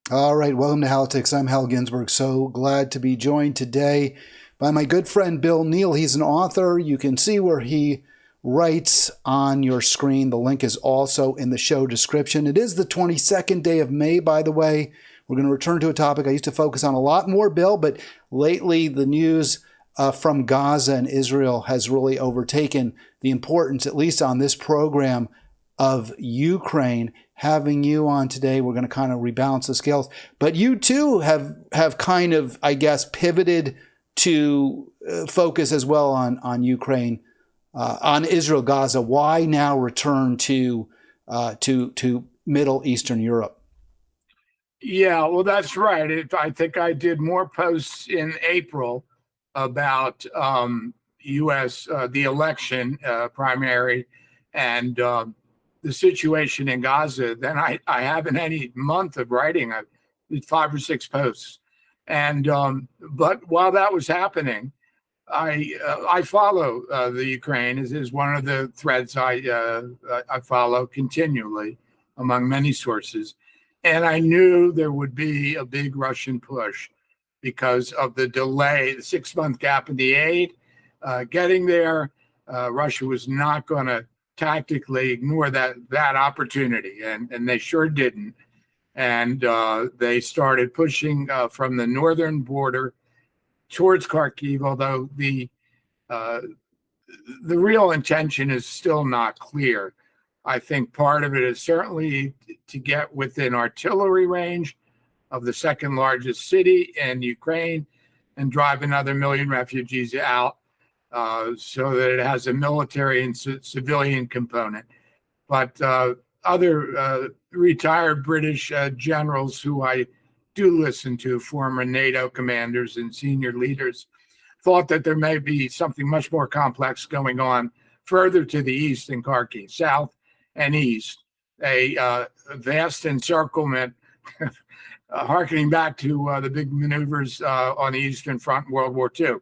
All right, welcome to Halitics. I'm Hal Ginsberg. So glad to be joined today by my good friend Bill Neal. He's an author. You can see where he writes on your screen. The link is also in the show description. It is the 22nd day of May, by the way. We're going to return to a topic I used to focus on a lot more, Bill, but lately the news from Gaza and Israel has really overtaken the importance, at least on this program, of Ukraine. Having you on today, we're going to kind of rebalance the scales. But you too have kind of, I guess, pivoted to focus as well on Ukraine, on Israel, Gaza. Why now return to Middle Eastern Europe? Yeah, well, that's right. I think I did more posts in April about U.S. The election primary and the situation in Gaza than I have in any month of writing. I did 5 or 6 posts, and but while that was happening, I follow the Ukraine is one of the threads I follow continually among many sources, and I knew there would be a big Russian push because of the delay, the 6-month gap in the aid getting there. Russia was not going to tactically ignore that opportunity, and they sure didn't. And they started pushing from the northern border towards Kharkiv, although the real intention is still not clear. I think part of it is certainly to get within artillery range of the second largest city in Ukraine and drive another 1 million refugees out, so that it has a military and civilian component. But other retired British generals who I do listen to, former NATO commanders and senior leaders, thought that there may be something much more complex going on further to the east in Kharkiv, south and east, a vast encirclement, harkening back to the big maneuvers on the Eastern Front in World War II.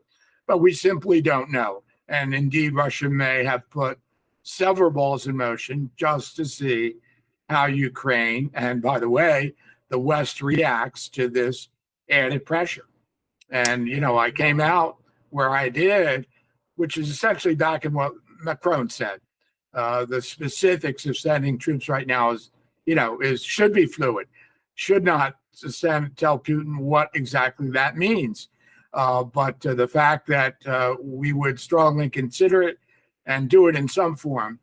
But we simply don't know. And indeed, Russia may have put several balls in motion just to see how Ukraine, and by the way, the West reacts to this added pressure. And, I came out where I did, which is essentially back in what Macron said. The specifics of sending troops right now should be fluid, should not tell Putin what exactly that means. But the fact that we would strongly consider it and do it in some form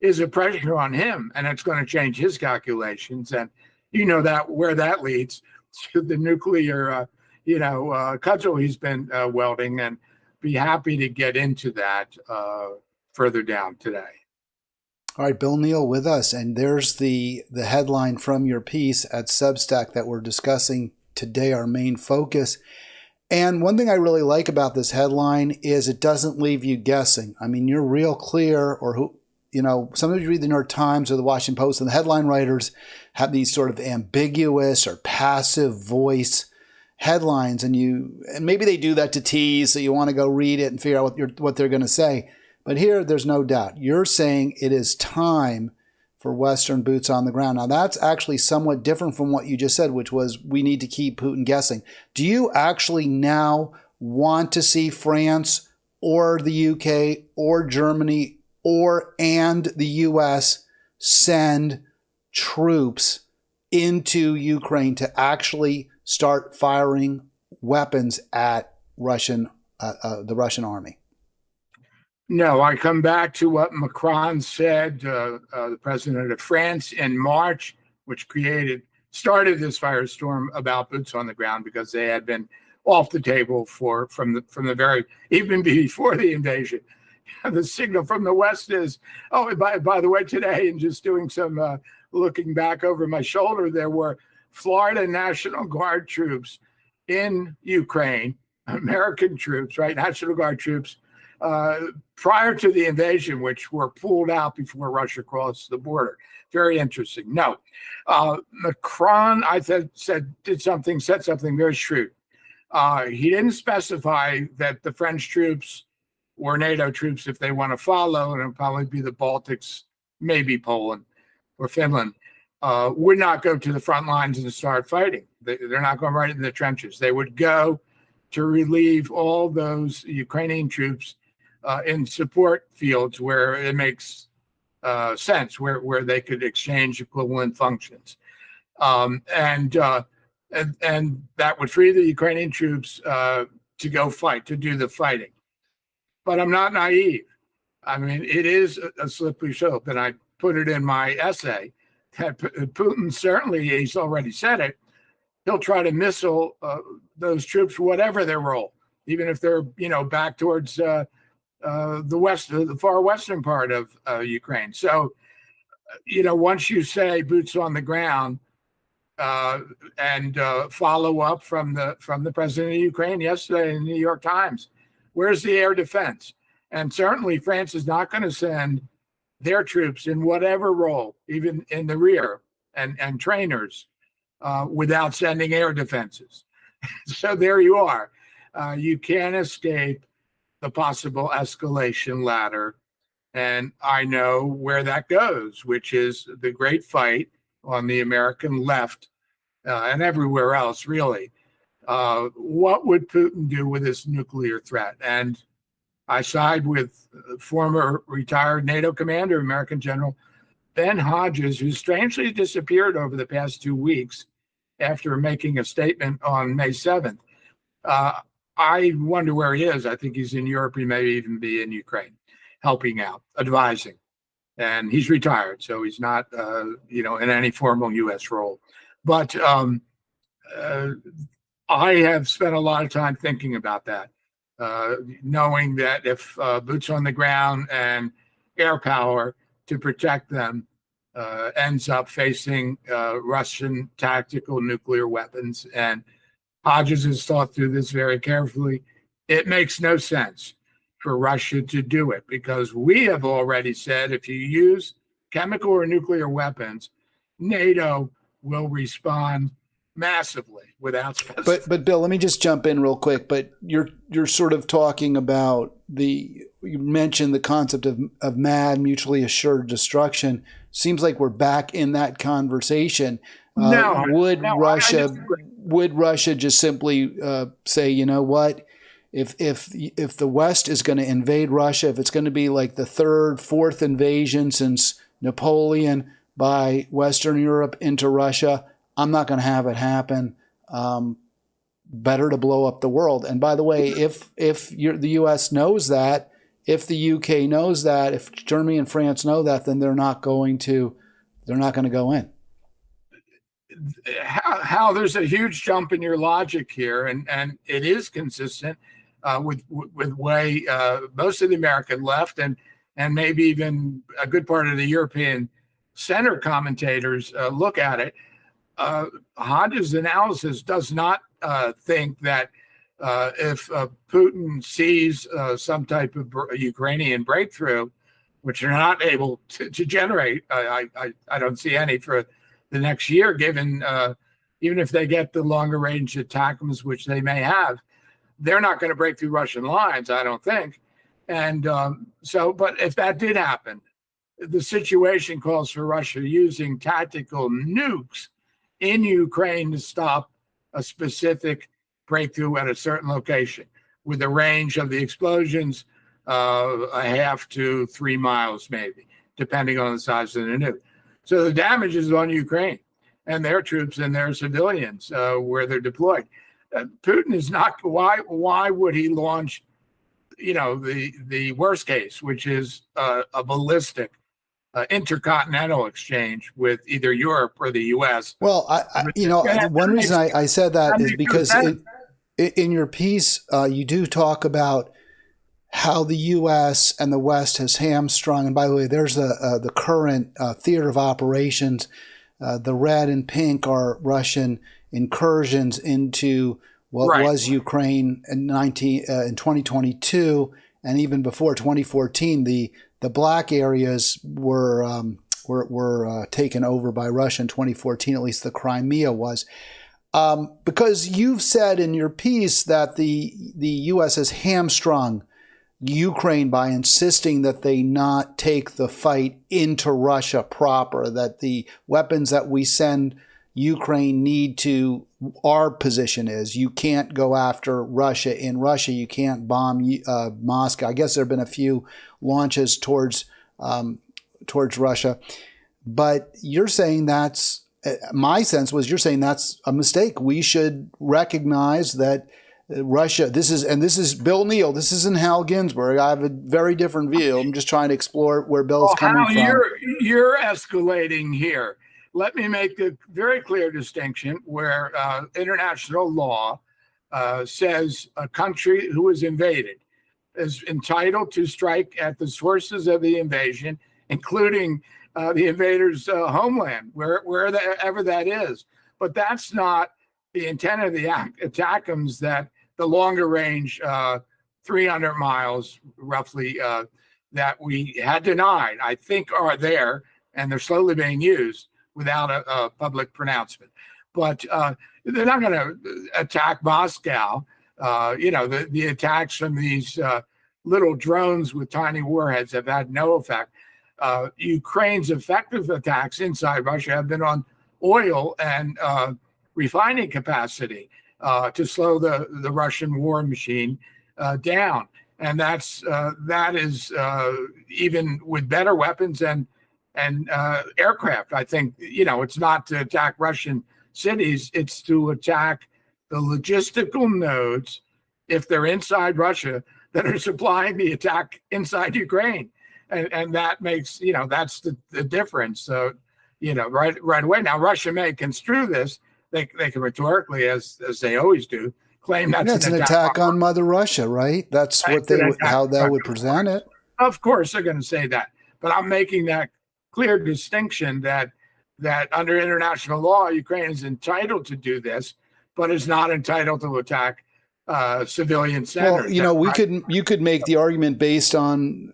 is a pressure on him, and it's going to change his calculations. And that where that leads to the nuclear, cudgel he's been welding, and be happy to get into that further down today. All right, Bill Neal with us, and there's the headline from your piece at Substack that we're discussing today, our main focus. And one thing I really like about this headline is it doesn't leave you guessing. I mean, you're real clear, or sometimes you read the New York Times or the Washington Post, and the headline writers have these sort of ambiguous or passive voice headlines, and maybe they do that to tease, so you want to go read it and figure out what they're going to say. But here, there's no doubt. You're saying it is time for Western boots on the ground. Now, that's actually somewhat different from what you just said, which was we need to keep Putin guessing. Do you actually now want to see France or the UK or Germany and the US send troops into Ukraine to actually start firing weapons at the Russian army? No, I come back to what Macron said, the president of France, in March, which started this firestorm about boots on the ground, because they had been off the table from the very, even before the invasion. The signal from the West is, by the way, today, and just doing some looking back over my shoulder, there were Florida National Guard troops in Ukraine, American troops, right, National Guard troops, prior to the invasion, which were pulled out before Russia crossed the border. Very interesting. No, Macron, I said something very shrewd. He didn't specify that the French troops were NATO troops if they want to follow, and it'll probably be the Baltics, maybe Poland or Finland. would not go to the front lines and start fighting. They're not going right in the trenches. They would go to relieve all those Ukrainian troops in support fields where it makes sense, where they could exchange equivalent functions. And that would free the Ukrainian troops to go fight, to do the fighting. But I'm not naive. I mean, it is a slippery slope, and I put it in my essay that Putin certainly, he's already said it, he'll try to missile those troops, whatever their role, even if they're, back towards the far western part of Ukraine. So, once you say boots on the ground, and follow up from the president of Ukraine yesterday in the New York Times, where's the air defense? And certainly France is not going to send their troops in whatever role, even in the rear and trainers, without sending air defenses. So there you are. You can't escape the possible escalation ladder. And I know where that goes, which is the great fight on the American left and everywhere else, really. What would Putin do with this nuclear threat? And I side with former retired NATO commander, American General Ben Hodges, who strangely disappeared over the past 2 weeks after making a statement on May 7th. I wonder where he is. I think he's in Europe. He may even be in Ukraine, helping out, advising. And he's retired, so he's not, in any formal U.S. role. But I have spent a lot of time thinking about that, knowing that if boots on the ground and air power to protect them ends up facing Russian tactical nuclear weapons, and Hodges has thought through this very carefully, it makes no sense for Russia to do it, because we have already said if you use chemical or nuclear weapons, NATO will respond massively without specific. But Bill, let me just jump in real quick. But you're sort of talking about you mentioned the concept of MAD, mutually assured destruction. Seems like we're back in that conversation. Would Russia just simply say, you know what? If the West is going to invade Russia, if it's going to be like the third, fourth invasion since Napoleon by Western Europe into Russia, I'm not going to have it happen. Better to blow up the world. And by the way, if the U.S. knows that, if the U.K. knows that, if Germany and France know that, then they're not going to go in. How there's a huge jump in your logic here, and it is consistent with way most of the American left and maybe even a good part of the European center commentators look at it. Hodges' analysis does not think that if Putin sees some type of Ukrainian breakthrough, which they're not able to generate, I don't see any for the next year, given even if they get the longer range ATACMS, which they may have, they're not going to break through Russian lines, I don't think. And but if that did happen, the situation calls for Russia using tactical nukes in Ukraine to stop a specific breakthrough at a certain location with a range of the explosions a half to 3 miles, maybe, depending on the size of the nuke. So the damage is on Ukraine and their troops and their civilians where they're deployed. Putin is not. Why would he launch, the worst case, which is a ballistic intercontinental exchange with either Europe or the U.S.? Well, one reason I said that is because in your piece you do talk about how the U.S. and the West has hamstrung. And by the way, there's the current theater of operations. The red and pink are Russian incursions into what was Ukraine in 2022, and even before 2014. The black areas were taken over by Russia in 2014. At least the Crimea was. Because you've said in your piece that the U.S. has hamstrung Ukraine by insisting that they not take the fight into Russia proper, that the weapons that we send Ukraine need to, our position is you can't go after Russia in Russia. You can't bomb Moscow. I guess there have been a few launches towards Russia. But you're saying that's, my sense was you're saying that's a mistake. We should recognize that Russia, this is Bill Neal. This isn't Hal Ginsberg. I have a very different view. I'm just trying to explore where Bill's coming from. You're escalating here. Let me make a very clear distinction where international law says a country who is invaded is entitled to strike at the sources of the invasion, including the invader's homeland, wherever that is. But that's not the intent of the ATACMS that the longer range, 300 miles roughly, that we had denied, I think are there, and they're slowly being used without a public pronouncement. But they're not going to attack Moscow. The attacks from these little drones with tiny warheads have had no effect. Ukraine's effective attacks inside Russia have been on oil and refining capacity to slow the Russian war machine down. And that is even with better weapons and aircraft. I think, it's not to attack Russian cities, it's to attack the logistical nodes, if they're inside Russia, that are supplying the attack inside Ukraine. And that makes, that's the difference. So, right away. Now, Russia may construe this. They can rhetorically, as they always do, claim that's an attack on Mother Russia, right? That's what how they would present it. Of course, they're going to say that. But I'm making that clear distinction that under international law, Ukraine is entitled to do this, but is not entitled to attack civilian centers. Well, you could make the argument based on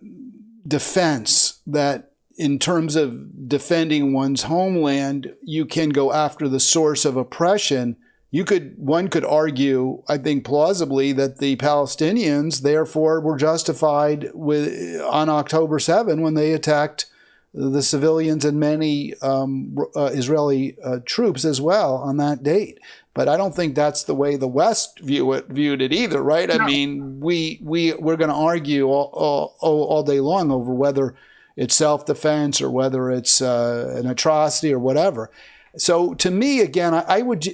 defense that in terms of defending one's homeland, you can go after the source of oppression. One could argue, I think plausibly, that the Palestinians therefore were justified on October 7 when they attacked the civilians and many Israeli troops as well on that date. But I don't think that's the way the West viewed it either, right? No. I mean, we're going to argue all day long over whether it's self-defense or whether it's an atrocity or whatever. So to me, again, I would,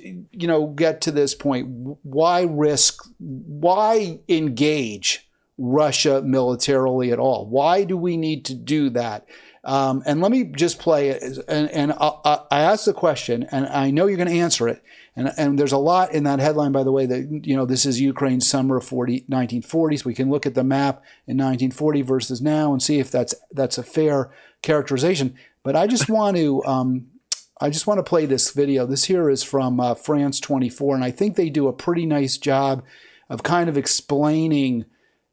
get to this point. Why engage Russia militarily at all? Why do we need to do that? And let me just play it. And I asked the question, and I know you're going to answer it. And there's a lot in that headline, by the way, that, this is Ukraine's summer of 1940s. We can look at the map in 1940 versus now and see if that's a fair characterization. But I just want to play this video. This here is from France 24, and I think they do a pretty nice job of kind of explaining,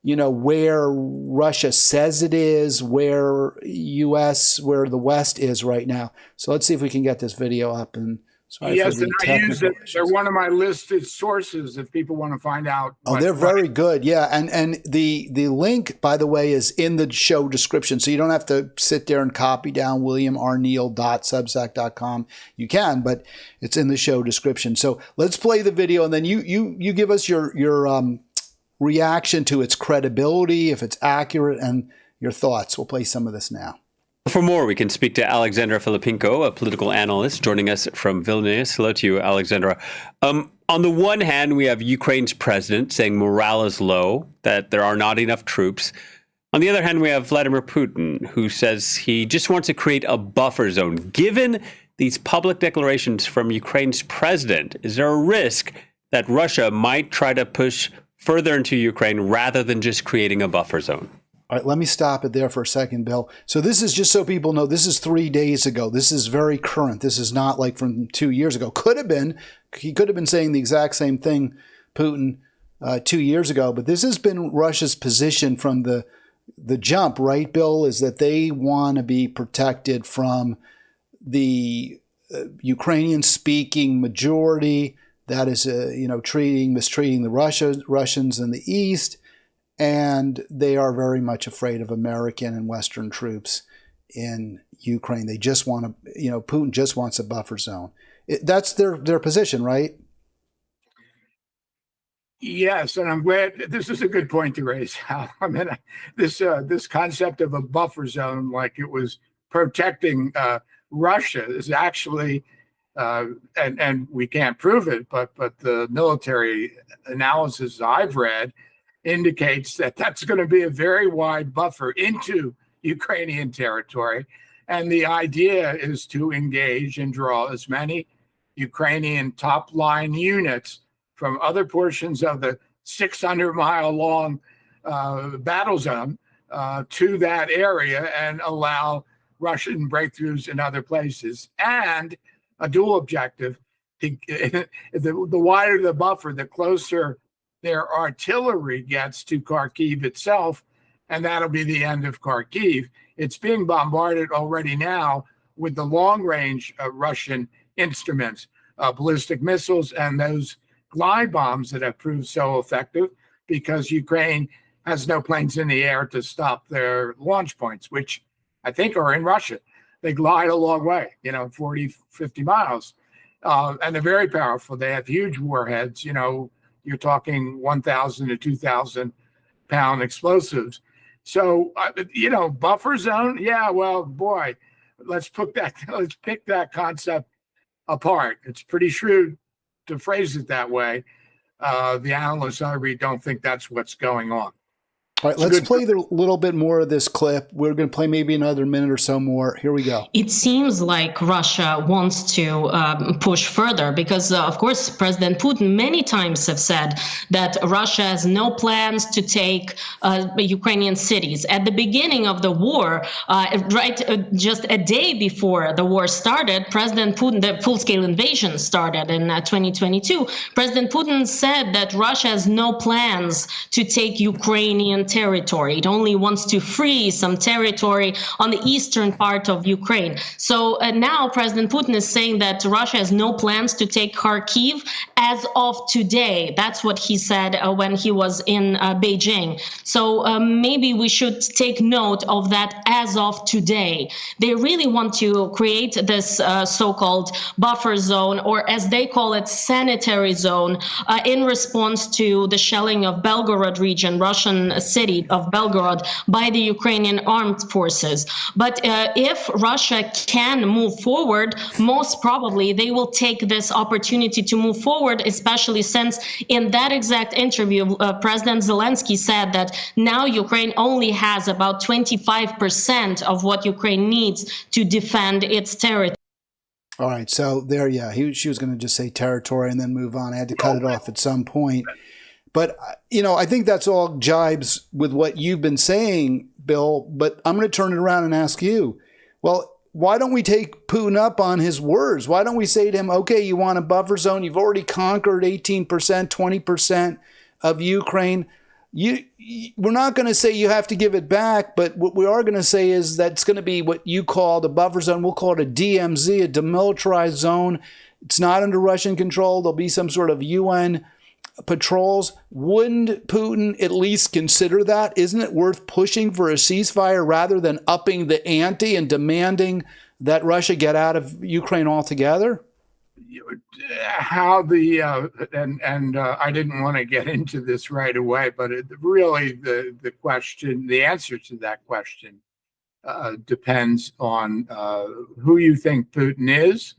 where Russia says it is, where the West is right now. So let's see if we can get this video up. And yes, and I use it. They're one of my listed sources if people want to find out. They're very good. Yeah. And the link, by the way, is in the show description. So you don't have to sit there and copy down williamrneal.substack.com. You can, but it's in the show description. So let's play the video, and then you give us your reaction to its credibility, if it's accurate, and your thoughts. We'll play some of this now. For more, we can speak to Alexandra Filippenko, a political analyst joining us from Vilnius. Hello to you, Alexandra. On the one hand, we have Ukraine's president saying morale is low, that there are not enough troops. On the other hand, we have Vladimir Putin, who says he just wants to create a buffer zone. Given these public declarations from Ukraine's president, is there a risk that Russia might try to push further into Ukraine rather than just creating a buffer zone? All right, let me stop it there for a second, Bill. So this is, just so people know, this is 3 days ago. This is very current. This is not like from 2 years ago. He could have been saying the exact same thing, Putin, 2 years ago. But this has been Russia's position from the jump, right, Bill, is that they want to be protected from the Ukrainian-speaking majority that is, mistreating the Russians in the East. and they are very much afraid of American and Western troops in Ukraine. They just want to, Putin just wants a buffer zone. That's their position, right? Yes, and I'm glad this is a good point to raise, Hal. I mean, this concept of a buffer zone, like it was protecting Russia, is actually, and we can't prove it, but the military analysis I've read indicates that that's going to be a very wide buffer into Ukrainian territory, and the idea is to engage and draw as many Ukrainian top line units from other portions of the 600-mile-long battle zone to that area and allow Russian breakthroughs in other places. And a dual objective, the wider the buffer, the closer their artillery gets to Kharkiv itself, and that'll be the end of Kharkiv. It's being bombarded already now with the long-range Russian instruments, ballistic missiles, and those glide bombs that have proved so effective because Ukraine has no planes in the air to stop their launch points, which I think are in Russia. They glide a long way, 40, 50 miles. And they're very powerful. They have huge warheads, you're talking 1,000 to 2,000 pound explosives. So, buffer zone. Yeah, well, boy, let's pick that concept apart. It's pretty shrewd to phrase it that way. The analysts, I really don't think that's what's going on. All right, let's play a little bit more of this clip. We're going to play maybe another minute or so more. Here we go. It seems like Russia wants to push further because, of course, President Putin many times have said that Russia has no plans to take Ukrainian cities. At the beginning of the war, just a day before the war started, President Putin, the full-scale invasion started in 2022, President Putin said that Russia has no plans to take Ukrainian territory. It only wants to free some territory on the eastern part of Ukraine. So now President Putin is saying that Russia has no plans to take Kharkiv as of today. That's what he said when he was in Beijing. So maybe we should take note of that as of today. They really want to create this so-called buffer zone, or as they call it, sanitary zone, in response to the shelling of Belgorod region, Russian city of Belgorod, by the Ukrainian armed forces. But if Russia can move forward, most probably they will take this opportunity to move forward, especially since in that exact interview, President Zelensky said that now Ukraine only has about 25% of what Ukraine needs to defend its territory. All right, so there, she was going to just say territory and then move on. I had to cut it off at some point. But, I think that's all jibes with what you've been saying, Bill, but I'm going to turn it around and ask you, well, why don't we take Putin up on his words? Why don't we say to him, okay, you want a buffer zone? You've already conquered 18%, 20% of Ukraine. We're not going to say you have to give it back, but what we are going to say is that's going to be what you call the buffer zone. We'll call it a DMZ, a demilitarized zone. It's not under Russian control. There'll be some sort of UN patrols. Wouldn't Putin at least consider that? Isn't it worth pushing for a ceasefire rather than upping the ante and demanding that Russia get out of Ukraine altogether? How I didn't want to get into this right away, but the answer to that question depends on who you think Putin is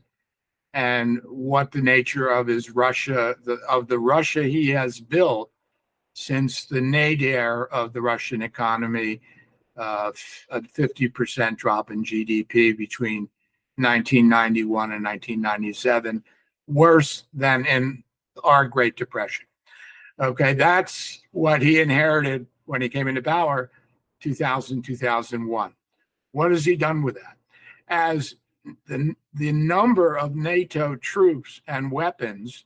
and what the nature of his Russia, of the Russia he has built since the nadir of the Russian economy, a 50% drop in GDP between 1991 and 1997, worse than in our Great Depression. Okay, that's what he inherited when he came into power, 2000, 2001. What has he done with that? As the number of NATO troops and weapons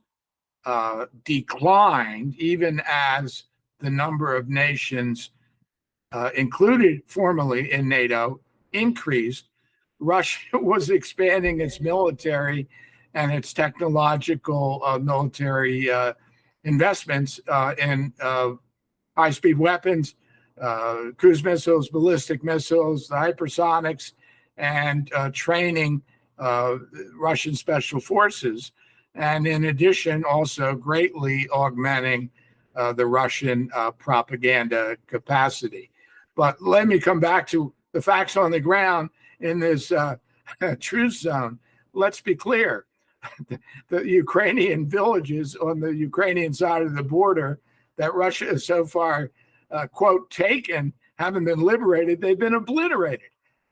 declined, even as the number of nations included formally in NATO increased, Russia was expanding its military and its technological military investments in high-speed weapons, cruise missiles, ballistic missiles, the hypersonics, and training Russian special forces. And in addition, also greatly augmenting the Russian propaganda capacity. But let me come back to the facts on the ground in this truce zone. Let's be clear. The Ukrainian villages on the Ukrainian side of the border that Russia has so far, quote, taken, haven't been liberated. They've been obliterated.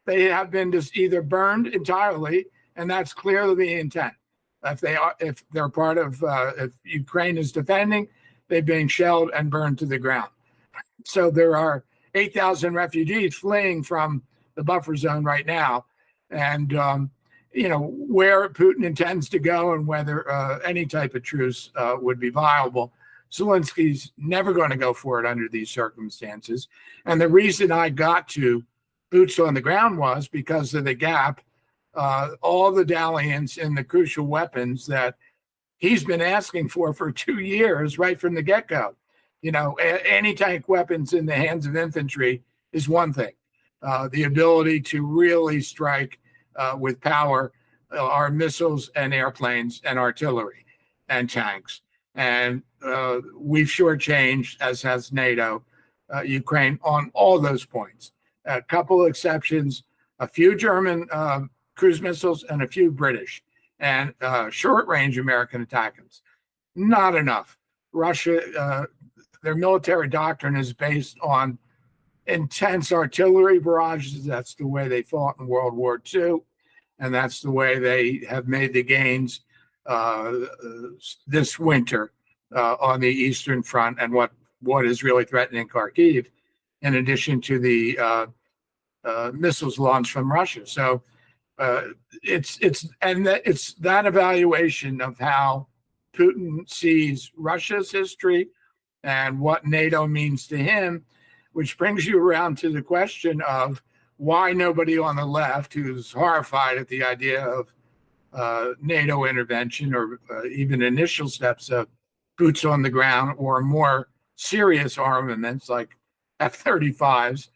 They have been just either burned entirely, and that's clearly the intent. If they're part of, if Ukraine is defending, they're being shelled and burned to the ground. So there are 8,000 refugees fleeing from the buffer zone right now, and where Putin intends to go and whether any type of truce would be viable. Zelensky's never going to go for it under these circumstances. And the reason I got to boots on the ground was because of the gap, all the dalliance in the crucial weapons that he's been asking for 2 years, right from the get-go. Anti-tank weapons in the hands of infantry is one thing. The ability to really strike with power are missiles and airplanes and artillery and tanks. And we've shortchanged, as has NATO, Ukraine on all those points. A couple of exceptions, a few German cruise missiles and a few British, and short-range American attackers. Not enough. Russia, their military doctrine is based on intense artillery barrages. That's the way they fought in World War II. And that's the way they have made the gains this winter on the Eastern Front and what is really threatening Kharkiv, in addition to the missiles launched from Russia. So it's that evaluation of how Putin sees Russia's history and what NATO means to him, which brings you around to the question of why nobody on the left, who's horrified at the idea of NATO intervention or even initial steps of boots on the ground or more serious armaments like F-35s,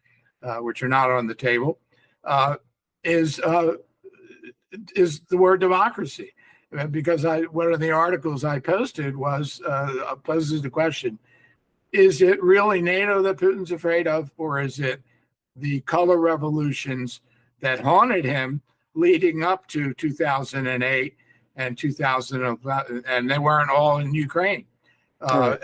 which are not on the table, is the word democracy. Because one of the articles I posted poses the question: is it really NATO that Putin's afraid of, or is it the color revolutions that haunted him leading up to 2008 and 2011, and they weren't all in Ukraine? Let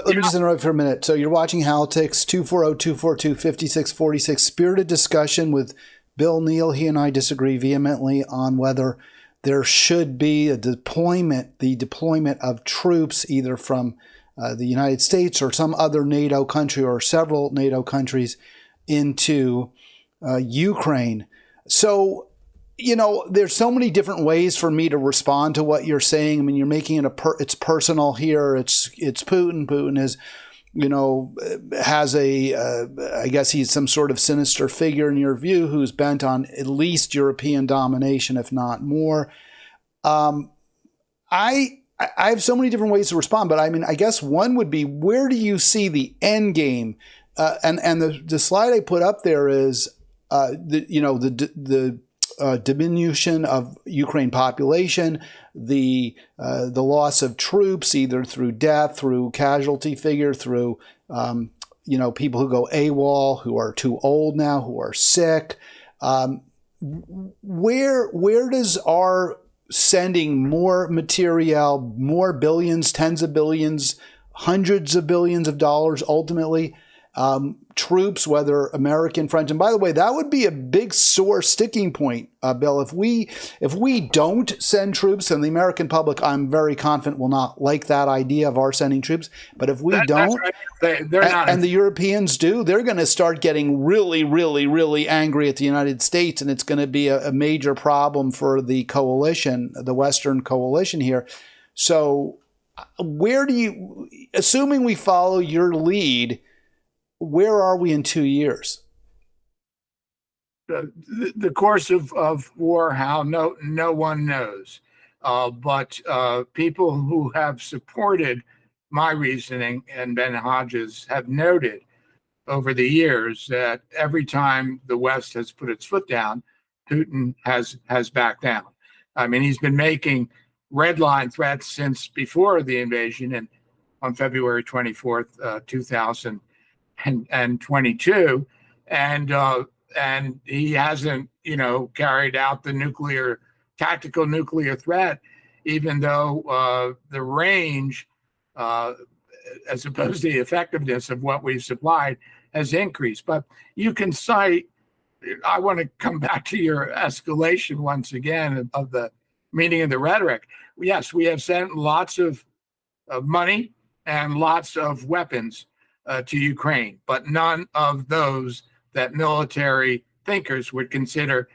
me just interrupt for a minute. So you're watching Halitics, 240-242-5646, spirited discussion with Bill Neal. He and I disagree vehemently on whether there should be the deployment of troops either from the United States or some other NATO country or several NATO countries into Ukraine. So, there's so many different ways for me to respond to what you're saying. I mean, you're making it it's personal here. It's Putin. Putin is, has I guess he's some sort of sinister figure in your view who's bent on at least European domination, if not more. I have so many different ways to respond, but I mean, I guess one would be, where do you see the end game? And the slide I put up there is the diminution of Ukraine population, the loss of troops, either through death, through casualty figure, through people who go AWOL, who are too old now, who are sick. Where does our sending more material, more billions, tens of billions, hundreds of billions of dollars ultimately, troops, whether American, French, and by the way, that would be a big sore sticking point, Bill. If we don't send troops, and the American public, I'm very confident, will not like that idea of our sending troops. But if we don't, right. they're not, and the Europeans do, they're going to start getting really, really, really angry at the United States, and it's going to be a major problem for the coalition, the Western coalition here. So, where do you, assuming we follow your lead, where are we in 2 years? The course of war, how no one knows. But people who have supported my reasoning and Ben Hodges have noted over the years that every time the West has put its foot down, Putin has backed down. I mean, he's been making red line threats since before the invasion, and on February 24th, 2022, and he hasn't, carried out the tactical nuclear threat, even though the range, as opposed to the effectiveness of what we've supplied, has increased. But you can cite, I want to come back to your escalation once again of the meaning of the rhetoric. Yes, we have sent lots of money and lots of weapons to Ukraine, but none of those that military thinkers would consider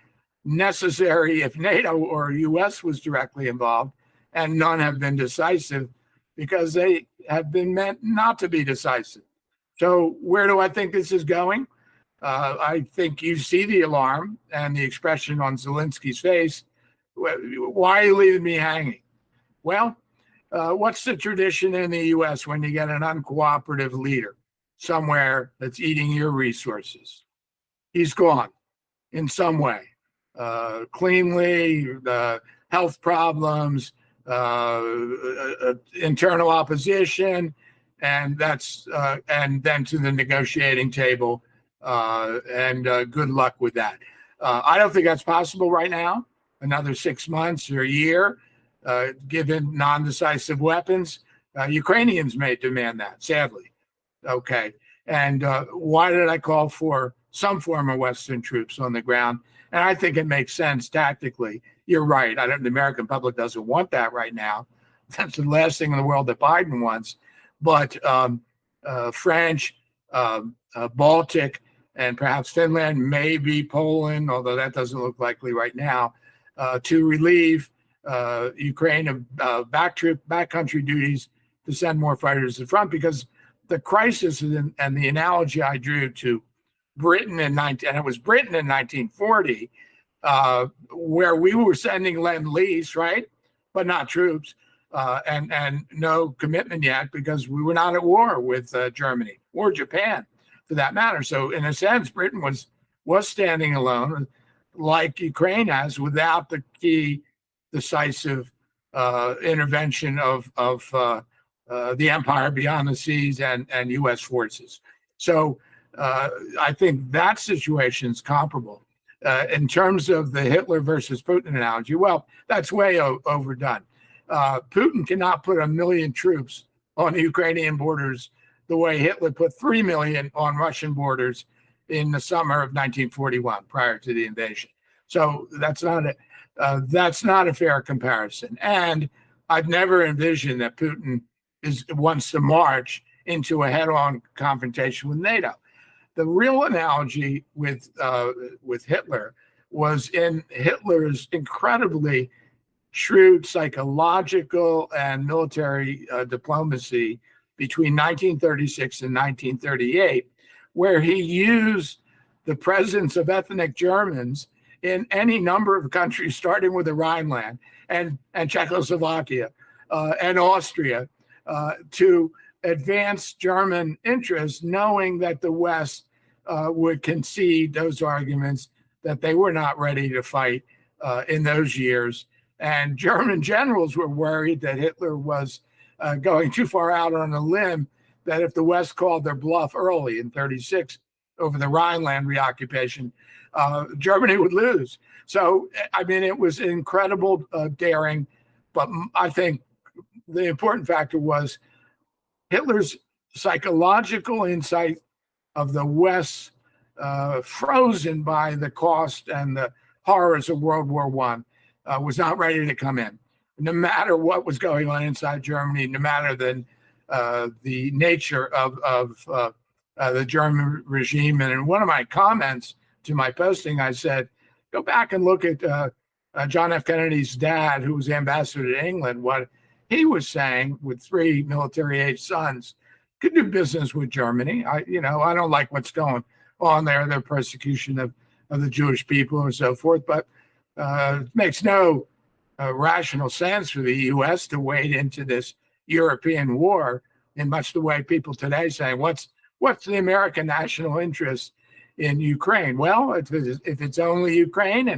necessary if NATO or US was directly involved, and none have been decisive because they have been meant not to be decisive. So where do I think this is going? I think you see the alarm and the expression on Zelensky's face. Why are you leaving me hanging? Well, what's the tradition in the US when you get an uncooperative leader somewhere that's eating your resources? He's gone in some way, cleanly, health problems, internal opposition, and then to the negotiating table, and good luck with that. I don't think that's possible right now. Another 6 months or a year, given non-decisive weapons, Ukrainians may demand that, sadly. Okay, and why did I call for some form of Western troops on the ground? And I think it makes sense tactically. You're right. The American public doesn't want that right now. That's the last thing in the world that Biden wants. But French, Baltic, and perhaps Finland, maybe Poland, although that doesn't look likely right now, to relieve Ukraine of backcountry duties to send more fighters to the front, because the crisis and the analogy I drew to Britain and it was Britain in 1940, where we were sending Lend-Lease, right, but not troops, and no commitment yet because we were not at war with Germany or Japan, for that matter. So in a sense, Britain was standing alone, like Ukraine has, without the key decisive intervention of the empire beyond the seas and U.S. forces. So I think that situation is comparable. In terms of the Hitler versus Putin analogy, well, that's way overdone. Putin cannot put 1 million troops on the Ukrainian borders the way Hitler put 3 million on Russian borders in the summer of 1941, prior to the invasion. So that's not a fair comparison. And I've never envisioned that Putin wants to march into a head-on confrontation with NATO. The real analogy with Hitler was in Hitler's incredibly shrewd psychological and military diplomacy between 1936 and 1938, where he used the presence of ethnic Germans in any number of countries, starting with the Rhineland and Czechoslovakia and Austria, to advance German interests, knowing that the West would concede those arguments that they were not ready to fight in those years. And German generals were worried that Hitler was going too far out on a limb, that if the West called their bluff early in 1936 over the Rhineland reoccupation, Germany would lose. So, I mean, it was incredible daring, but I think the important factor was Hitler's psychological insight of the West, frozen by the cost and the horrors of World War I, was not ready to come in, no matter what was going on inside Germany, no matter the nature of the German regime. And in one of my comments to my posting, I said, go back and look at John F. Kennedy's dad, who was ambassador to England, what he was saying with 3 military-age sons. Could do business with Germany. I don't like what's going on there, the persecution of the Jewish people and so forth, but it makes no rational sense for the U.S. to wade into this European war in much the way people today say, what's the American national interest in Ukraine? Well, if it's only Ukraine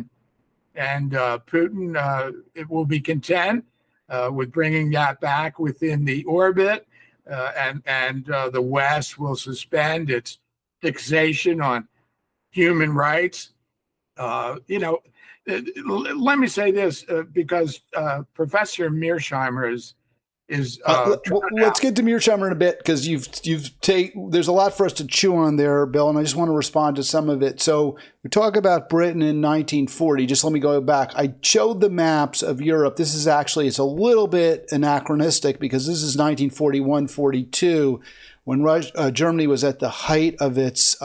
and Putin it will be content with bringing that back within the orbit, and the West will suspend its fixation on human rights. Let me say this because Professor Mearsheimer is let's get to Mearsheimer in a bit, because there's a lot for us to chew on there, Bill, and I just want to respond to some of it. So we talk about Britain in 1940. Just let me go back. I showed the maps of Europe. This is actually, it's a little bit anachronistic because this is 1941-42 when Germany was at the height of its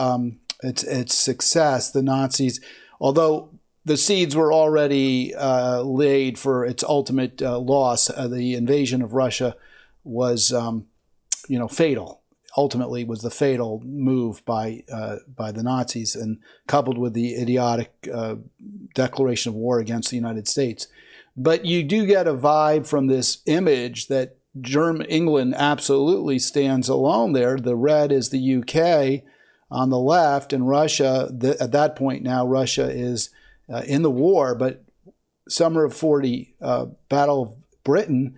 success, the Nazis, although the seeds were already laid for its ultimate loss. The invasion of Russia was, fatal. Ultimately, was the fatal move by the Nazis, and coupled with the idiotic declaration of war against the United States. But you do get a vibe from this image that England absolutely stands alone there. The red is the UK on the left, and Russia. At that point now, Russia is in the war, but summer of 40, Battle of Britain,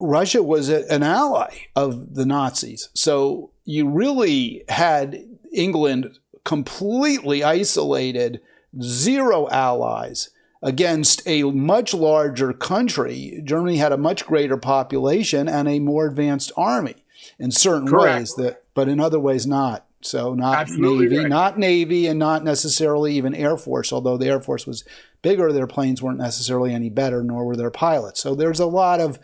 Russia was an ally of the Nazis. So you really had England completely isolated, zero allies against a much larger country. Germany had a much greater population and a more advanced army in certain ways, but in other ways not. So not Navy, and not necessarily even Air Force, although the Air Force was bigger, their planes weren't necessarily any better, nor were their pilots. So there's a lot of,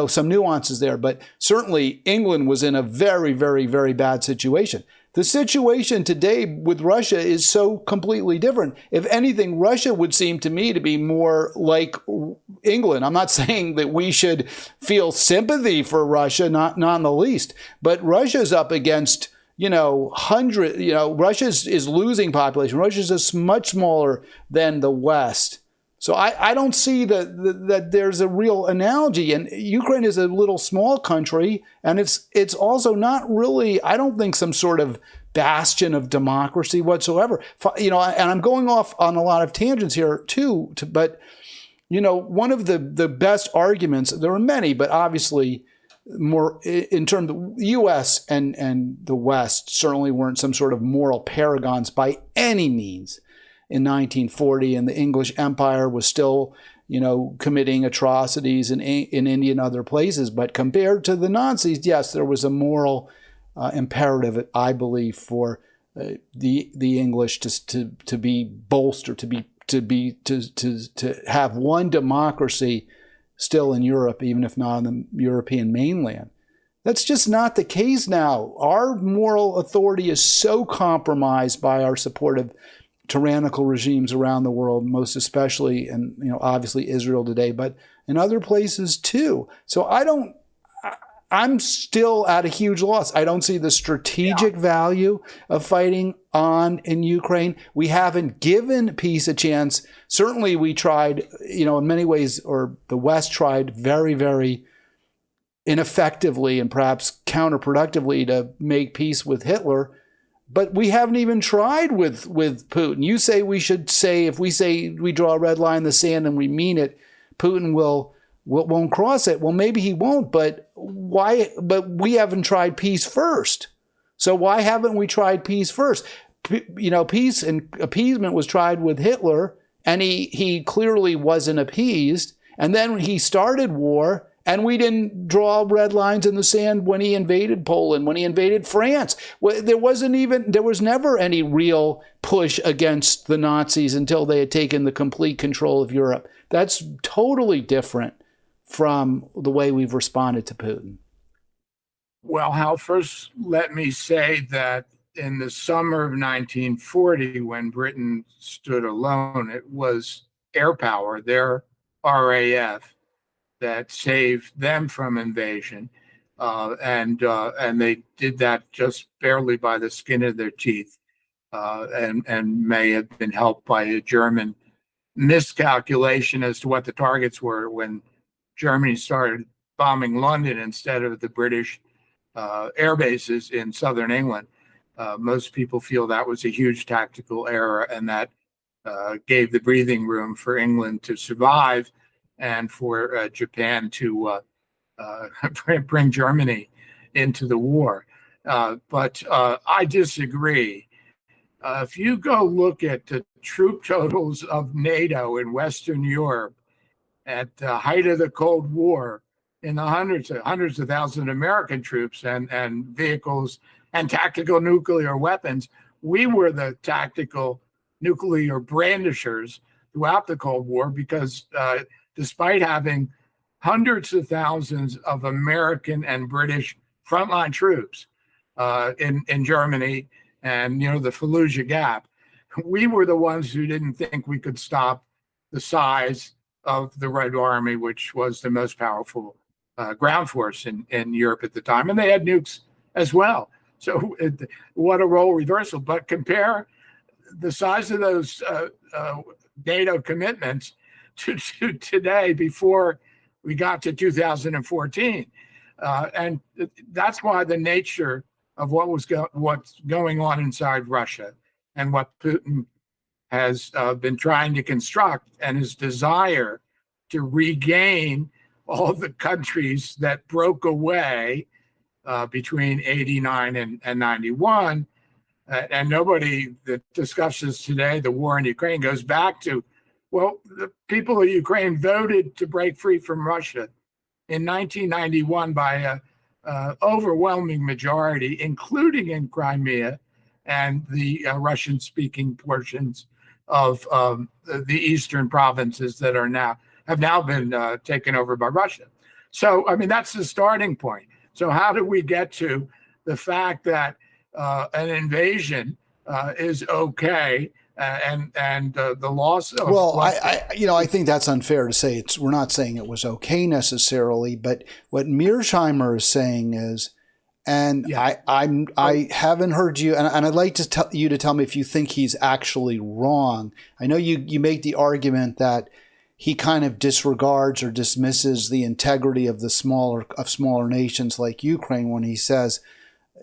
some nuances there. But certainly England was in a very, very, very bad situation. The situation today with Russia is so completely different. If anything, Russia would seem to me to be more like England. I'm not saying that we should feel sympathy for Russia, not in the least. But Russia's up against Russia is losing population. Russia is much smaller than the West. So I don't see that there's a real analogy. And Ukraine is a little small country, and it's also not really, I don't think, some sort of bastion of democracy whatsoever. And I'm going off on a lot of tangents here too, but one of the best arguments, there are many, but obviously more in terms of the U.S. and the West certainly weren't some sort of moral paragons by any means in 1940, and the English Empire was still, committing atrocities in India and other places. But compared to the Nazis, yes, there was a moral imperative, I believe, for the English to be bolstered, to have one democracy still in Europe, even if not on the European mainland. That's just not the case now. Our moral authority is so compromised by our support of tyrannical regimes around the world, most especially in, obviously Israel today, but in other places too. So I'm still at a huge loss. I don't see the strategic value of fighting on in Ukraine. We haven't given peace a chance. Certainly we tried, in many ways, or the West tried very, very ineffectively and perhaps counterproductively to make peace with Hitler. But we haven't even tried with Putin. You say we should say, if we say we draw a red line in the sand and we mean it, Putin won't cross it. Well, maybe he won't, but why? But we haven't tried peace first. So why haven't we tried peace first? Peace and appeasement was tried with Hitler, and he clearly wasn't appeased. And then he started war, and we didn't draw red lines in the sand when he invaded Poland, when he invaded France. There was never any real push against the Nazis until they had taken the complete control of Europe. That's totally different from the way we've responded to Putin. Well, Hal, first let me say that in the summer of 1940, when Britain stood alone, it was air power, their RAF, that saved them from invasion. And they did that just barely by the skin of their teeth, and may have been helped by a German miscalculation as to what the targets were when Germany started bombing London instead of the British air bases in southern England. Most people feel that was a huge tactical error, and that gave the breathing room for England to survive and for Japan to bring Germany into the war. But I disagree. If you go look at the troop totals of NATO in Western Europe at the height of the Cold War, in the hundreds of thousands of American troops and vehicles and tactical nuclear weapons, we were the tactical nuclear brandishers throughout the Cold War, because despite having hundreds of thousands of American and British frontline troops in Germany and the Fallujah Gap, we were the ones who didn't think we could stop the size of the Red Army, which was the most powerful ground force in Europe at the time, and they had nukes as well. So what a role reversal. But compare the size of those NATO commitments to today before we got to 2014. And that's why the nature of what's going on inside Russia and what Putin has been trying to construct, and his desire to regain all the countries that broke away between 89 and 91. And nobody that discusses today the war in Ukraine goes back to, well, the people of Ukraine voted to break free from Russia in 1991 by an overwhelming majority, including in Crimea and the Russian-speaking portions of the eastern provinces that have now been taken over by Russia. So, I mean, that's the starting point. So how do we get to the fact that an invasion is okay and the loss of... Well, I think that's unfair to say. We're not saying it was okay necessarily, but what Mearsheimer is saying is, and yeah. I haven't heard you, and I'd like to tell you to tell me if you think he's actually wrong. I know you make the argument that he kind of disregards or dismisses the integrity of smaller nations like Ukraine when he says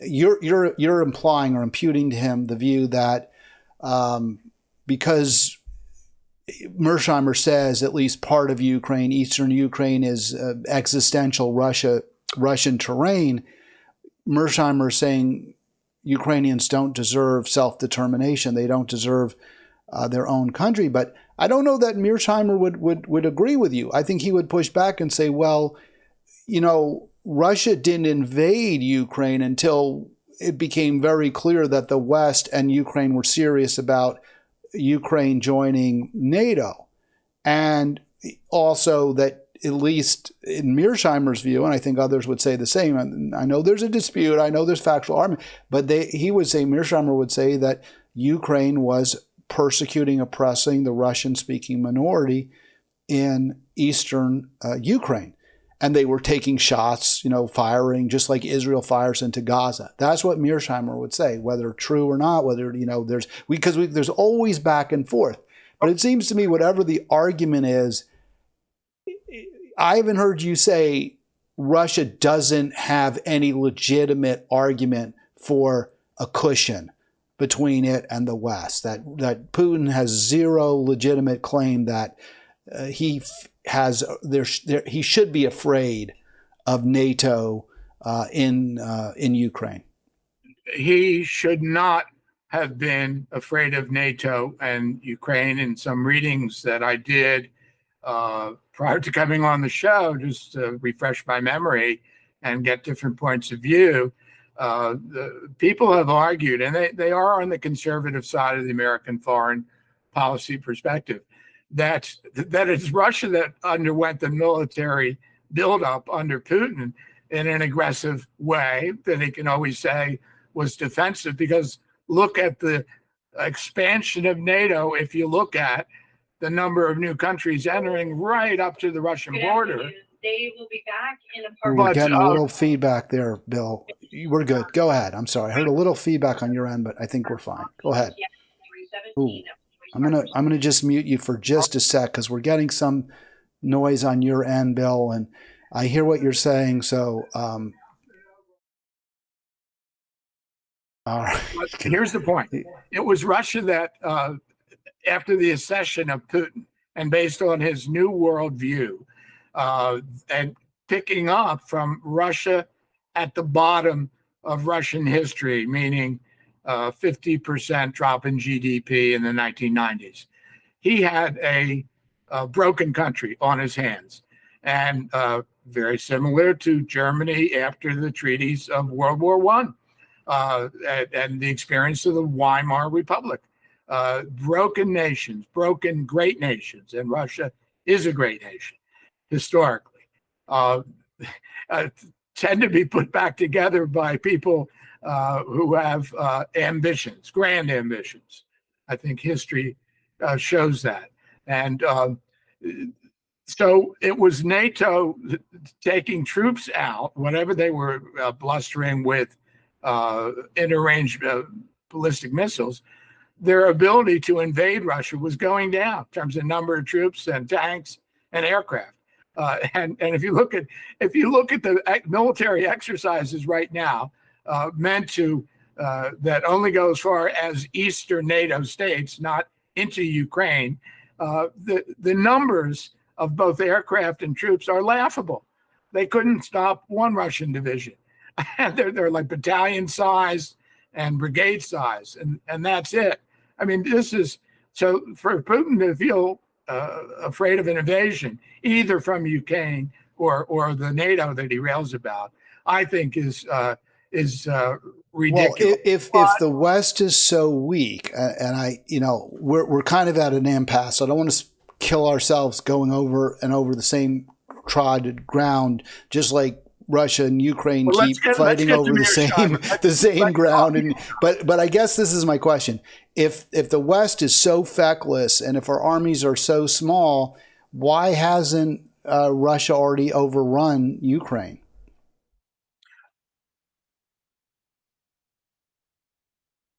you're implying or imputing to him the view that because Mearsheimer says at least part of Ukraine, eastern Ukraine, is existential Russian terrain. Mearsheimer is saying Ukrainians don't deserve self-determination. They don't deserve their own country. But I don't know that Mearsheimer would agree with you. I think he would push back and say, well, Russia didn't invade Ukraine until it became very clear that the West and Ukraine were serious about Ukraine joining NATO. And also that, at least in Mearsheimer's view, and I think others would say the same, and I know there's a dispute, I know there's factual argument, but Mearsheimer would say that Ukraine was persecuting, oppressing the Russian-speaking minority in eastern Ukraine. And they were taking shots, firing, just like Israel fires into Gaza. That's what Mearsheimer would say, whether true or not, whether, there's always back and forth. But it seems to me whatever the argument is, I haven't heard you say Russia doesn't have any legitimate argument for a cushion between it and the West, that Putin has zero legitimate claim that he should be afraid of NATO in Ukraine. He should not have been afraid of NATO and Ukraine. In some readings that I did prior to coming on the show, just to refresh my memory and get different points of view, people have argued, and they are on the conservative side of the American foreign policy perspective, that it's Russia that underwent the military buildup under Putin in an aggressive way that he can always say was defensive, because look at the expansion of NATO. If you look at the number of new countries entering right up to the Russian border. They will be back in a part. We're getting a little feedback there, Bill. We're good. Go ahead. I'm sorry. I heard a little feedback on your end, but I think we're fine. Go ahead. Ooh. I'm gonna just mute you for just a sec because we're getting some noise on your end, Bill, and I hear what you're saying. So All right. But here's the point. It was Russia that, after the accession of Putin, and based on his new worldview, and picking up from Russia at the bottom of Russian history, meaning 50% drop in GDP in the 1990s. He had a broken country on his hands, and very similar to Germany after the treaties of World War I, and the experience of the Weimar Republic. Broken nations, broken great nations, and Russia is a great nation historically, tend to be put back together by people who have ambitions, grand ambitions. I think history shows that. And so it was NATO taking troops out, whatever they were blustering with inter-range ballistic missiles. Their ability to invade Russia was going down in terms of number of troops and tanks and aircraft. And if you look at the military exercises right now, meant to that only go as far as eastern NATO states, not into Ukraine, the numbers of both aircraft and troops are laughable. They couldn't stop one Russian division. they're like battalion size and brigade size, and that's it. I mean, this is so for Putin to feel afraid of an invasion, either from Ukraine or the NATO that he rails about, I think is ridiculous. Well, if the West is so weak, and we're kind of at an impasse. So I don't want to kill ourselves going over and over the same trodden ground, just like Russia and Ukraine keep fighting over the same ground. But I guess this is my question: if the West is so feckless and if our armies are so small, why hasn't Russia already overrun Ukraine?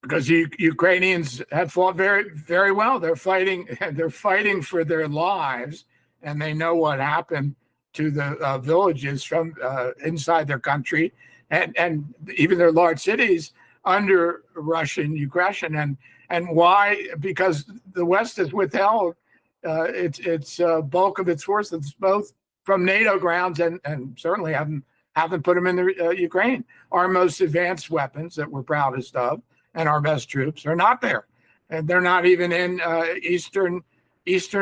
Because Ukrainians have fought very, very well. They're fighting for their lives, and they know what happened to the villages from inside their country, and even their large cities under Russian aggression. And why? Because the West has withheld its bulk of its forces, both from NATO grounds and certainly haven't put them in the Ukraine. Our most advanced weapons that we're proudest of and our best troops are not there, and they're not even in Eastern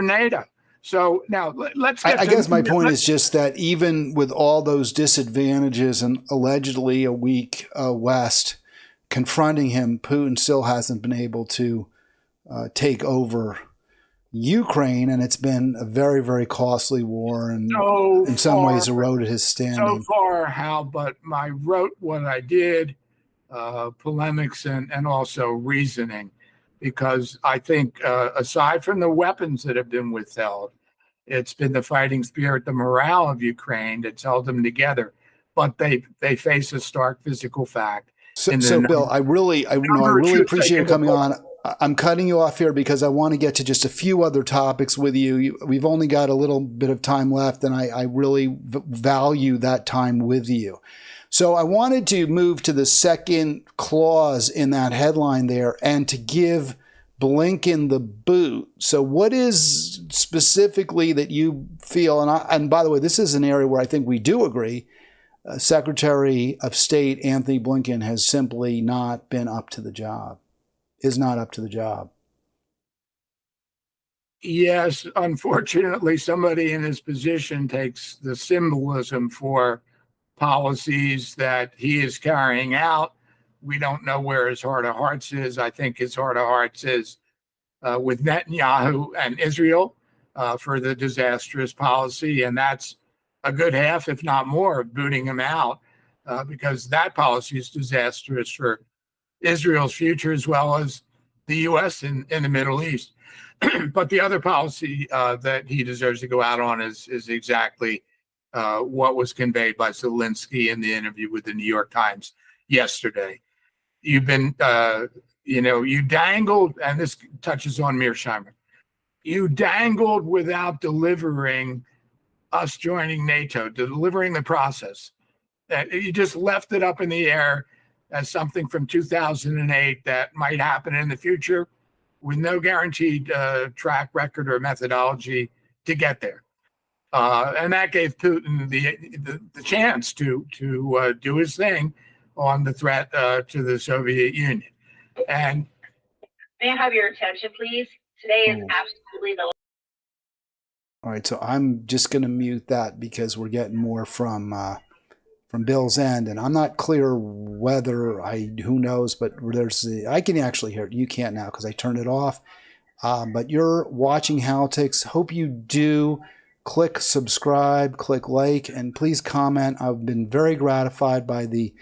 NATO. So now let's get I guess my point is just that even with all those disadvantages and allegedly a weak West confronting him, Putin still hasn't been able to take over Ukraine, and it's been a very, very costly war, and in some ways eroded his standing. So far, Hal, but I wrote what I did, polemics and also reasoning, because I think aside from the weapons that have been withheld, it's been the fighting spirit, the morale of Ukraine that's held them together. But they face a stark physical fact. So Bill, I really appreciate you coming on. I'm cutting you off here because I want to get to just a few other topics with you. We've only got a little bit of time left, and I really value that time with you. So I wanted to move to the second clause in that headline there, and to give Blinken the boot. So what is specifically that you feel, and by the way, this is an area where I think we do agree, Secretary of State Anthony Blinken has simply not been up to the job, is not up to the job. Yes, unfortunately, somebody in his position takes the symbolism for policies that he is carrying out. We don't know where his heart of hearts is. I think his heart of hearts is with Netanyahu and Israel for the disastrous policy. And that's a good half, if not more, of booting him out because that policy is disastrous for Israel's future as well as the U.S. in the Middle East. But the other policy that he deserves to go out on is exactly what was conveyed by Zelensky in the interview with the New York Times yesterday. You've been, you dangled, and this touches on Mearsheimer, you dangled without delivering us joining NATO, delivering the process. You just left it up in the air as something from 2008 that might happen in the future with no guaranteed track record or methodology to get there. And that gave Putin the chance to do his thing on the threat to the Soviet Union. And may I have your attention, please? Today is absolutely the. All right, so I'm just going to mute that because we're getting more from Bill's end, and I'm not clear whether who knows, but I can actually hear it. You can't now because I turned it off. But you're watching Halitics. Hope you do. Click subscribe, click like, and please comment. I've been very gratified by the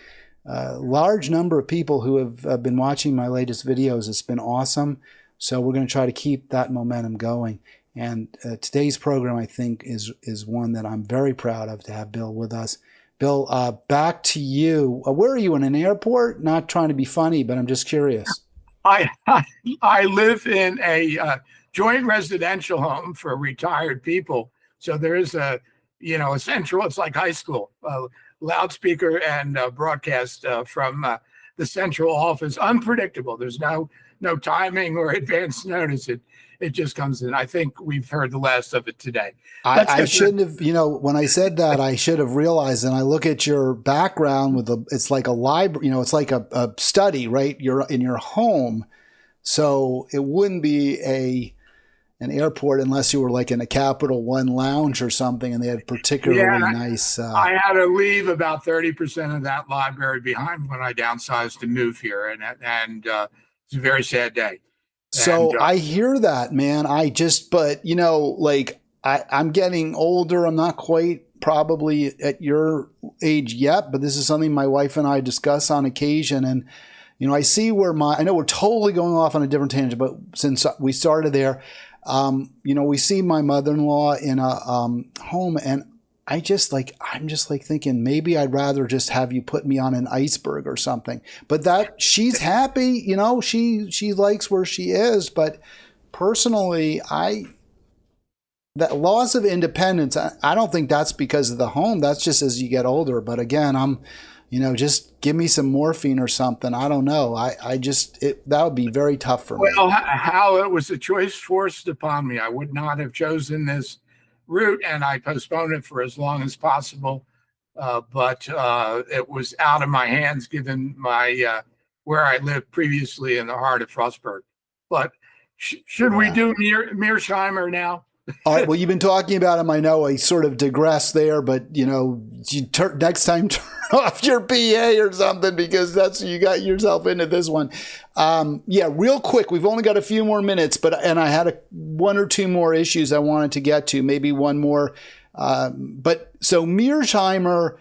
large number of people who have been watching my latest videos. It's been awesome. So we're going to try to keep that momentum going. And today's program, I think, is one that I'm very proud of to have Bill with us. Bill, back to you. Where are you, in an airport? Not trying to be funny, but I'm just curious. I live in a joint residential home for retired people. So there is a central, it's like high school, loudspeaker and broadcast from the central office. Unpredictable. There's no timing or advance notice. It just comes in. I think we've heard the last of it today. I shouldn't have, when I said that, I should have realized. And I look at your background it's like a library, it's like a study, right? You're in your home. So it wouldn't be an airport unless you were like in a Capital One lounge or something and they had particularly nice. I had to leave about 30% of that library behind when I downsized to move here. And it's a very sad day. So I hear that, man. I'm getting older. I'm not quite probably at your age yet, but this is something my wife and I discuss on occasion. And, I see I know we're totally going off on a different tangent, but since we started there, we see my mother-in-law in a home, and I'm just thinking maybe I'd rather just have you put me on an iceberg or something. But that she's happy, she likes where she is. But personally, that loss of independence, I don't think that's because of the home. That's just as you get older. But again, I'm, just give me some morphine or something. I don't know. That would be very tough for me. Well, how it was a choice forced upon me. I would not have chosen this route, and I postponed it for as long as possible. But it was out of my hands given my where I lived previously in the heart of Frostburg. But should we do Mearsheimer now? All right. Well, you've been talking about him. I know I sort of digressed there, but next time turn off your PA or something, because you got yourself into this one. Real quick. We've only got a few more minutes, and I had one or two more issues I wanted to get to, maybe one more. So Mearsheimer,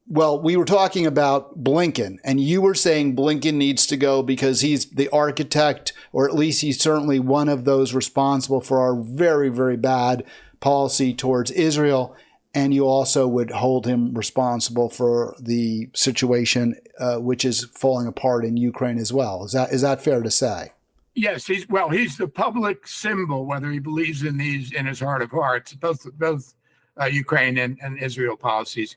we were talking about Blinken, and you were saying Blinken needs to go because he's the architect, or at least he's certainly one of those responsible for our very, very bad policy towards Israel. And you also would hold him responsible for the situation which is falling apart in Ukraine as well. Is that fair to say? Yes, he's the public symbol, whether he believes in these in his heart of hearts, both Ukraine and Israel policies.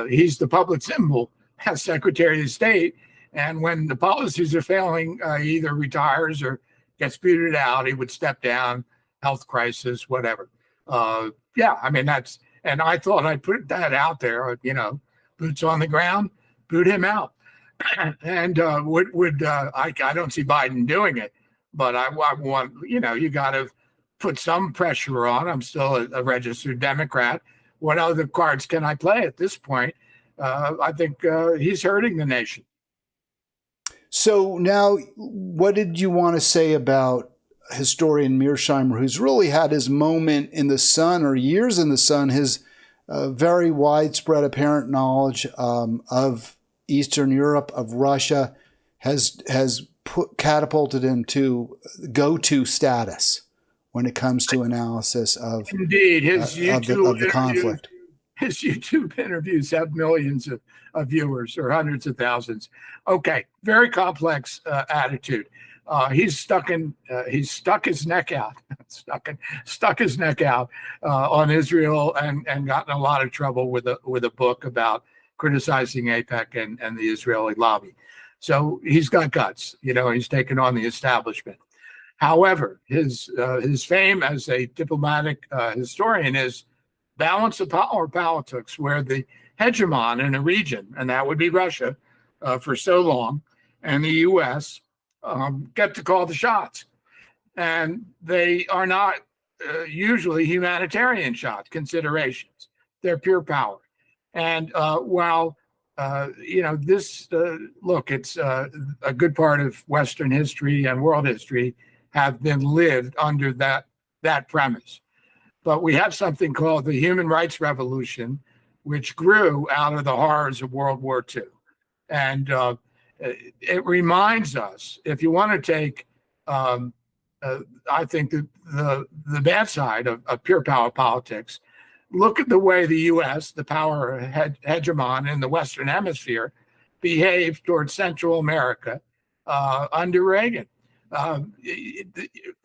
He's the public symbol as Secretary of State. And when the policies are failing, he either retires or gets booted out. He would step down, health crisis, whatever. And I thought I'd put that out there, boots on the ground, boot him out. And I don't see Biden doing it, but I want, you got to put some pressure on. I'm still a registered Democrat. What other cards can I play at this point? I think he's hurting the nation. So now, what did you want to say about historian Mearsheimer, who's really had his moment in the sun, or years in the sun? His very widespread apparent knowledge of Eastern Europe, of Russia, has catapulted him to go-to status when it comes to analysis of indeed his of the conflict. His YouTube interviews have millions of viewers, or hundreds of thousands. Okay, very complex attitude. He's stuck his neck out, stuck his neck out on Israel, and gotten a lot of trouble with a book about criticizing AIPAC and the Israeli lobby. So he's got guts, he's taken on the establishment. However, his fame as a diplomatic historian is balance of power politics, where the hegemon in a region, and that would be Russia for so long, and the U.S. Get to call the shots. And they are not usually humanitarian shot considerations. They're pure power. And while, it's a good part of Western history and world history have been lived under that premise. But we have something called the Human Rights Revolution, which grew out of the horrors of World War II. And it reminds us, if you want to take, I think, the bad side of pure power politics, look at the way the U.S., the power hegemon in the Western Hemisphere, behaved towards Central America under Reagan.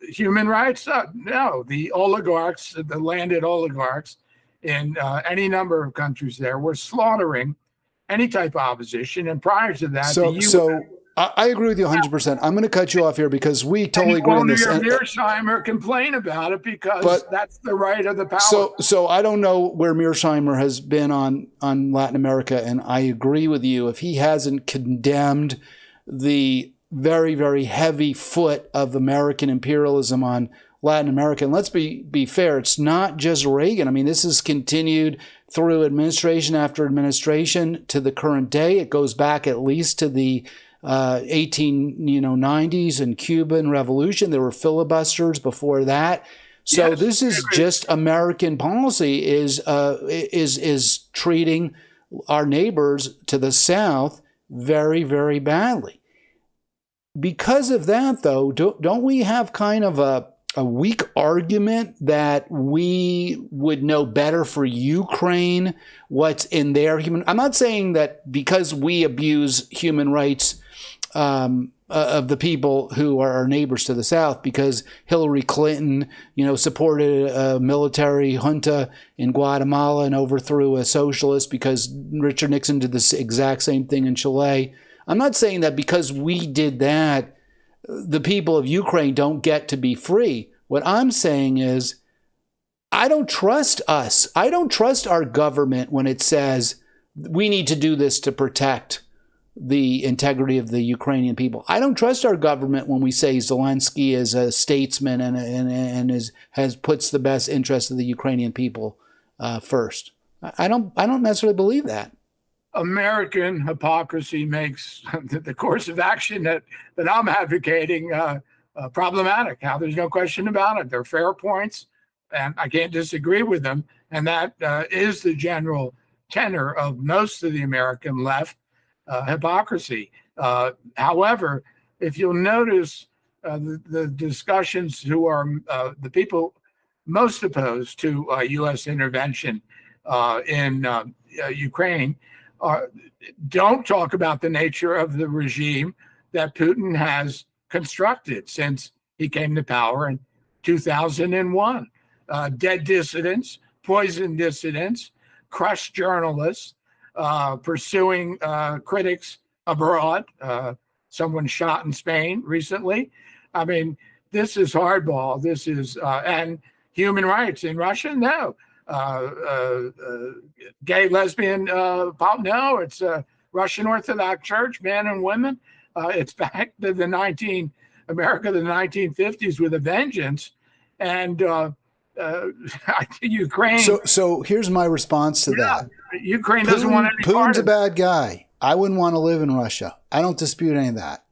Human rights? No. The oligarchs, the landed oligarchs in any number of countries there were slaughtering any type of opposition. And prior to that, so I agree with you 100%. I'm going to cut you off here because we totally agree on this. Mearsheimer complain about it because that's the right of the power. So I don't know where Mearsheimer has been on Latin America, and I agree with you. If he hasn't condemned the very, very heavy foot of American imperialism on Latin America, and let's be fair, it's not just Reagan. I mean, this has continued through administration after administration to the current day. It goes back at least to the 1890s and Cuban Revolution. There were filibusters before that. So yes, this is just American policy is treating our neighbors to the south very, very badly. Because of that, though, don't we have kind of a weak argument that we would know better for Ukraine what's in their human? I'm not saying that because we abuse human rights of the people who are our neighbors to the south, because Hillary Clinton, supported a military junta in Guatemala and overthrew a socialist, because Richard Nixon did the exact same thing in Chile. I'm not saying that because we did that, the people of Ukraine don't get to be free. What I'm saying is, I don't trust us. I don't trust our government when it says we need to do this to protect the integrity of the Ukrainian people. I don't trust our government when we say Zelensky is a statesman and puts the best interests of the Ukrainian people first. I don't necessarily believe that. American hypocrisy makes the course of action that I'm advocating problematic. How there's no question about it. They're fair points, and I can't disagree with them. And that is the general tenor of most of the American left hypocrisy. However, if you'll notice the discussions who are the people most opposed to U.S. intervention in Ukraine don't talk about the nature of the regime that Putin has constructed since he came to power in 2001. Dead dissidents, poisoned dissidents, crushed journalists, pursuing critics abroad. Someone shot in Spain recently. I mean, this is hardball. This is, and human rights in Russia? No. Gay, lesbian, no, it's a Russian Orthodox Church, men and women. It's back to the 1950s with a vengeance. And Ukraine. So here's my response to that. Ukraine doesn't want any Putin's a bad guy. I wouldn't want to live in Russia. I don't dispute any of that.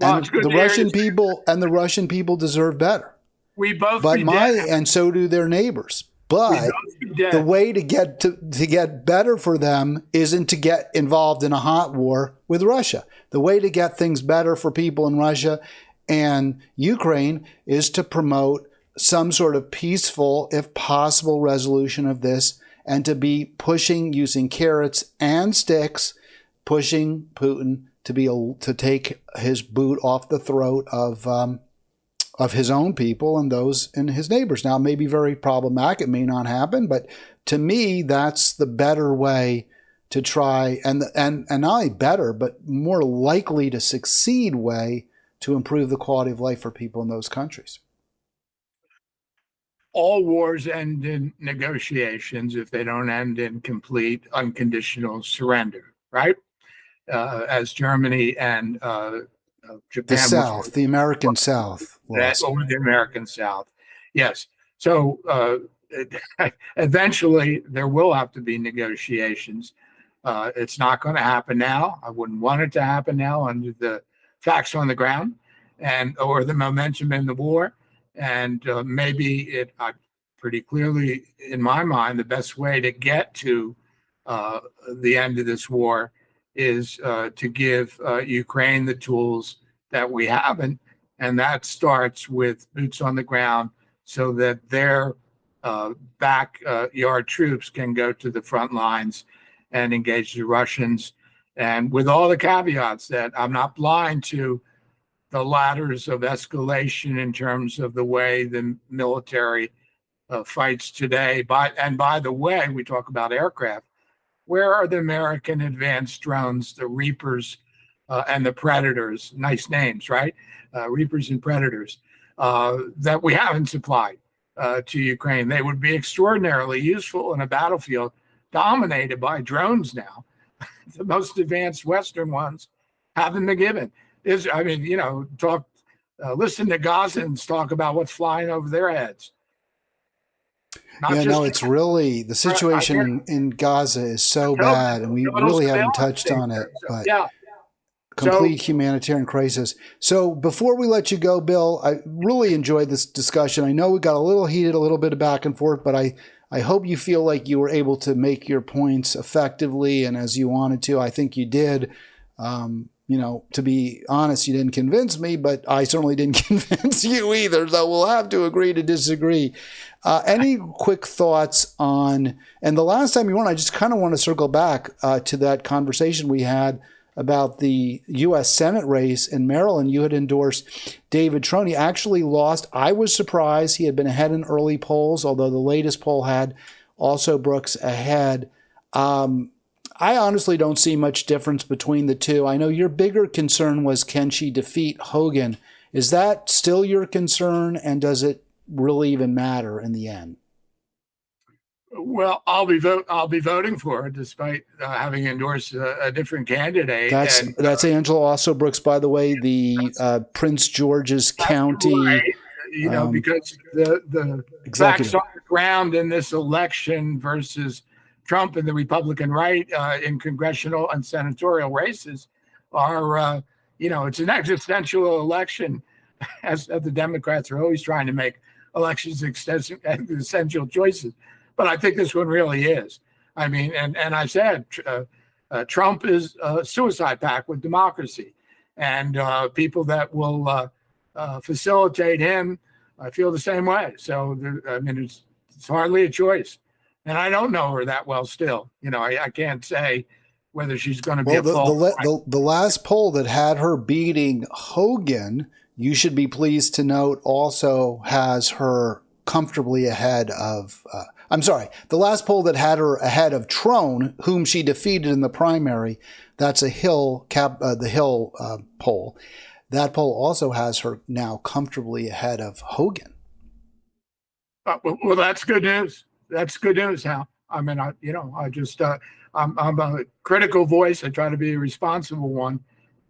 Well, and the Russian people deserve better. We both, and so do their neighbors. But the way to get better for them isn't to get involved in a hot war with Russia. The way to get things better for people in Russia and Ukraine is to promote some sort of peaceful, if possible, resolution of this, and to be pushing, using carrots and sticks, pushing Putin to take his boot off the throat of his own people and those in his neighbors. Now, it may be very problematic. It may not happen, but to me, that's the better way to try and not only better, but more likely to succeed way to improve the quality of life for people in those countries? All wars end in negotiations if they don't end in complete unconditional surrender, right? As Germany and Japan, the South, the American South, or the American South, yes. So eventually there will have to be negotiations. It's not going to happen now. I wouldn't want it to happen now under the facts on the ground or the momentum in the war. And maybe pretty clearly, in my mind, the best way to get to the end of this war is to give Ukraine the tools that we haven't. And that starts with boots on the ground so that their backyard troops can go to the front lines and engage the Russians. And with all the caveats that I'm not blind to the ladders of escalation in terms of the way the military fights today. And by the way, we talk about aircraft. Where are the American advanced drones, the Reapers and the Predators? Nice names, right? Reapers and Predators that we haven't supplied to Ukraine. They would be extraordinarily useful in a battlefield dominated by drones now. The most advanced Western ones haven't been given. Listen to Gazans talk about what's flying over their heads. It's really, the situation in Gaza is so bad, and we really haven't touched on it, but complete humanitarian crisis. So before we let you go, Bill, I really enjoyed this discussion. I know we got a little heated, a little bit of back and forth, but I hope you feel like you were able to make your points effectively and as you wanted to. I think you did. To be honest, you didn't convince me, but I certainly didn't convince you either. So we'll have to agree to disagree. Any quick thoughts on, and the last time you were on, I just kind of want to circle back to that conversation we had about the U.S. Senate race in Maryland. You had endorsed David Trone. He actually lost. I was surprised. He had been ahead in early polls, although the latest poll had also Brooks ahead. I honestly don't see much difference between the two. I know your bigger concern was, can she defeat Hogan? Is that still your concern, and does it really even matter in the end? Well, I'll be voting for her, despite having endorsed a different candidate. That's Angela also Brooks, by the way, the Prince George's County. Right. Because the facts on the ground in this election versus Trump and the Republican right in congressional and senatorial races are, it's an existential election, as the Democrats are always trying to make elections existential choices. But I think this one really is. I mean, and I said Trump is a suicide pact with democracy, and people that will facilitate him, I feel the same way. So, it's hardly a choice. And I don't know her that well still. I can't say whether she's going to be the last poll that had her beating Hogan, you should be pleased to note, also has her comfortably ahead of the last poll that had her ahead of Trone, whom she defeated in the primary. That's the Hill poll. That poll also has her now comfortably ahead of Hogan. Well, that's good news. That's good news, Hal. I mean, I'm a critical voice. I try to be a responsible one,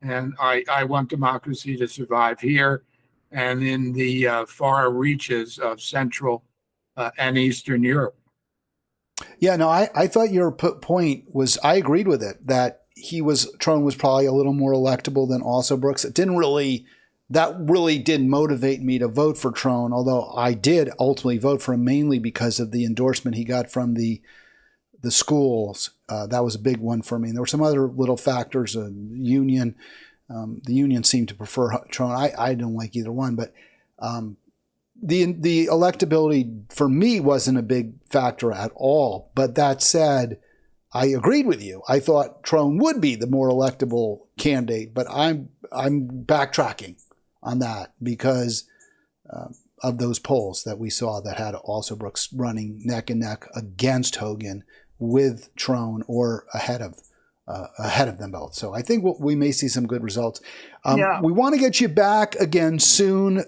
and I want democracy to survive here and in the far reaches of Central and Eastern Europe. Yeah, no, I thought your point was, I agreed with it, that Trone was probably a little more electable than also Brooks. That really did motivate me to vote for Trone, although I did ultimately vote for him mainly because of the endorsement he got from the schools. That was a big one for me. And there were some other little factors. Union, the union seemed to prefer Trone. I don't like either one, but the electability for me wasn't a big factor at all. But that said, I agreed with you. I thought Trone would be the more electable candidate, but I'm backtracking on that because of those polls that we saw that had also Brooks running neck and neck against Hogan with Trone or ahead of them both. So I think we may see some good results. Yeah. We want to get you back again soon,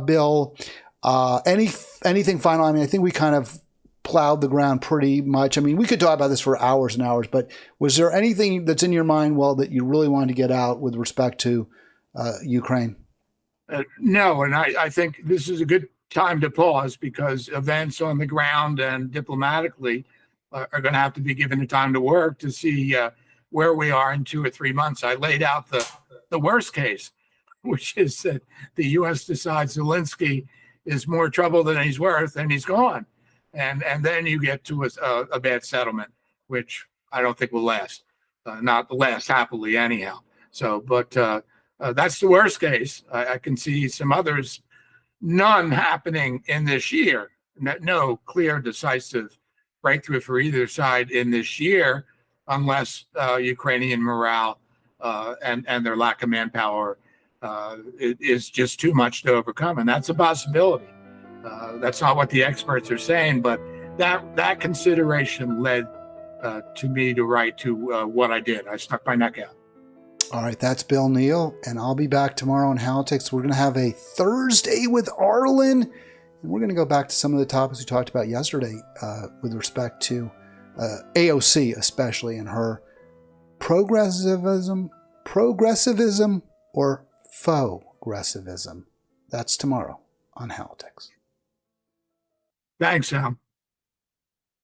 Bill. Anything final? I mean, I think we kind of plowed the ground pretty much. I mean, we could talk about this for hours and hours, but was there anything that's in your mind, that you really wanted to get out with respect to Ukraine? No, and I think this is a good time to pause because events on the ground and diplomatically are going to have to be given the time to work to see where we are in 2 or 3 months. I laid out the worst case, which is that the U.S. decides Zelensky is more trouble than he's worth and he's gone. And then you get to a bad settlement, which I don't think will last, not last happily anyhow. So, but that's the worst case. I can see some others, none happening in this year. No clear, decisive breakthrough for either side in this year, unless Ukrainian morale and their lack of manpower is just too much to overcome. And that's a possibility. That's not what the experts are saying, but that consideration led to me to write to what I did. I stuck my neck out. All right, that's Bill Neal, and I'll be back tomorrow on Halitics. We're going to have a Thursday with Arlen, and we're going to go back to some of the topics we talked about yesterday with respect to AOC, especially, and her progressivism or faux-aggressivism. That's tomorrow on Halitics. Thanks, Sam.